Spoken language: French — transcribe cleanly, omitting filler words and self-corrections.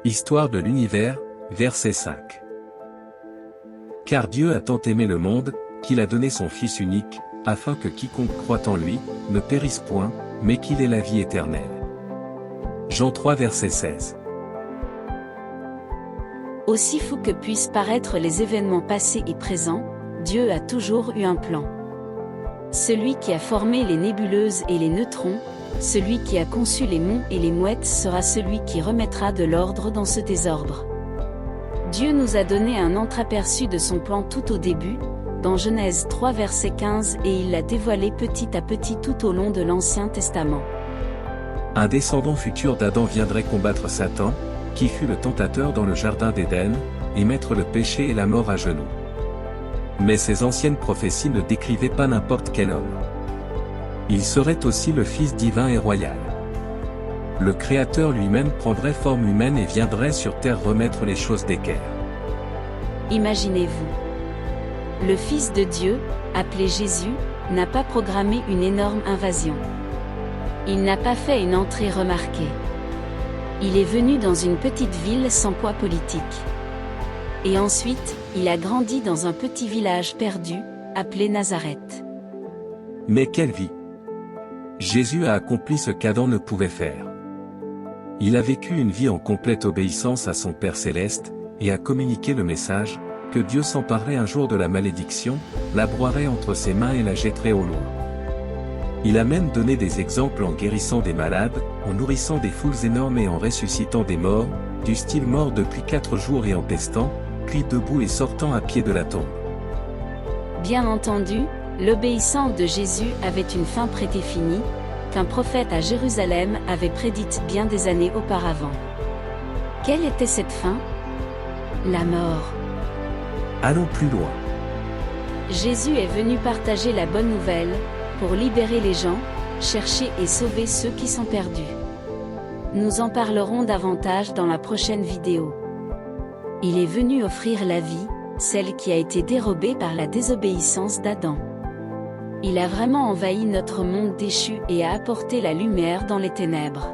Histoire de l'univers, verset 5. Car Dieu a tant aimé le monde, qu'il a donné son Fils unique, afin que quiconque croit en lui, ne périsse point, mais qu'il ait la vie éternelle. Jean 3 verset 16. Aussi fou que puissent paraître les événements passés et présents, Dieu a toujours eu un plan. Celui qui a formé les nébuleuses et les neutrons, celui qui a conçu les monts et les mouettes sera celui qui remettra de l'ordre dans ce désordre. Dieu nous a donné un entreaperçu de son plan tout au début, dans Genèse 3 verset 15 et il l'a dévoilé petit à petit tout au long de l'Ancien Testament. Un descendant futur d'Adam viendrait combattre Satan, qui fut le tentateur dans le jardin d'Éden, et mettre le péché et la mort à genoux. Mais ces anciennes prophéties ne décrivaient pas n'importe quel homme. Il serait aussi le Fils divin et royal. Le Créateur lui-même prendrait forme humaine et viendrait sur terre remettre les choses d'équerre. Imaginez-vous. Le Fils de Dieu, appelé Jésus, n'a pas programmé une énorme invasion. Il n'a pas fait une entrée remarquée. Il est venu dans une petite ville sans poids politique. Et ensuite, il a grandi dans un petit village perdu, appelé Nazareth. Mais quelle vie! Jésus a accompli ce qu'Adam ne pouvait faire. Il a vécu une vie en complète obéissance à son Père céleste, et a communiqué le message, que Dieu s'emparerait un jour de la malédiction, la broierait entre ses mains et la jetterait au loin. Il a même donné des exemples en guérissant des malades, en nourrissant des foules énormes et en ressuscitant des morts, du style mort depuis 4 jours et en pestant, puis debout et sortant à pied de la tombe. Bien entendu, l'obéissance de Jésus avait une fin prédéfinie, qu'un prophète à Jérusalem avait prédite bien des années auparavant. Quelle était cette fin? La mort. Allons plus loin. Jésus est venu partager la bonne nouvelle, pour libérer les gens, chercher et sauver ceux qui sont perdus. Nous en parlerons davantage dans la prochaine vidéo. Il est venu offrir la vie, celle qui a été dérobée par la désobéissance d'Adam. Il a vraiment envahi notre monde déchu et a apporté la lumière dans les ténèbres.